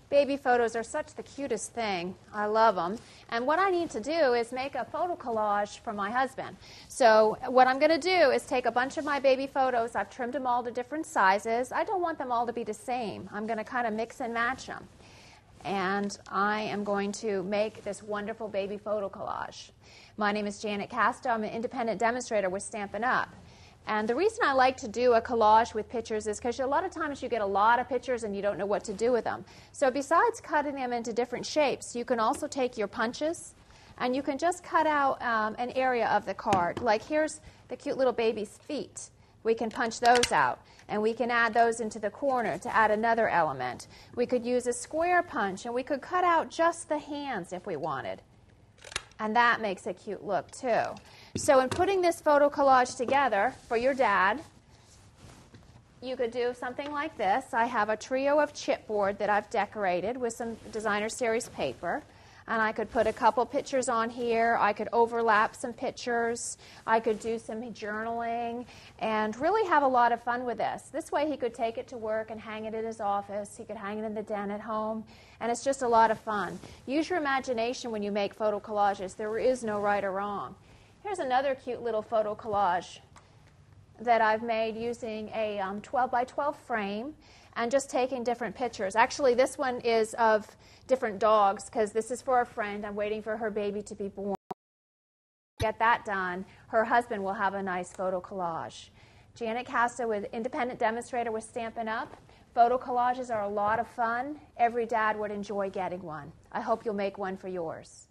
Baby photos are such the cutest thing. I love them. And what I need to do is make a photo collage for my husband. So what I'm going to do is take a bunch of my baby photos. I've trimmed them all to different sizes. I don't want them all to be the same. I'm going to kind of mix and match them. And I am going to make this wonderful baby photo collage. My name is Janet Castro. I'm an independent demonstrator with Stampin' Up! And the reason I like to do a collage with pictures is because a lot of times you get a lot of pictures and you don't know what to do with them. So besides cutting them into different shapes, you can also take your punches and you can just cut out an area of the card. Like here's the cute little baby's feet. We can punch those out and we can add those into the corner to add another element. We could use a square punch and we could cut out just the hands if we wanted. And that makes a cute look too. So in putting this photo collage together for your dad, you could do something like this. I have a trio of chipboard that I've decorated with some designer series paper. And I could put a couple pictures on here. I could overlap some pictures. I could do some journaling and really have a lot of fun with this. This way he could take it to work and hang it in his office. He could hang it in the den at home. And it's just a lot of fun. Use your imagination when you make photo collages. There is no right or wrong. Here's another cute little photo collage that I've made using a 12 by 12 frame and just taking different pictures. Actually, this one is of different dogs because this is for a friend. I'm waiting for her baby to be born. Get that done. Her husband will have a nice photo collage. Janet Castro with independent demonstrator with Stampin' Up! Photo collages are a lot of fun. Every dad would enjoy getting one. I hope you'll make one for yours.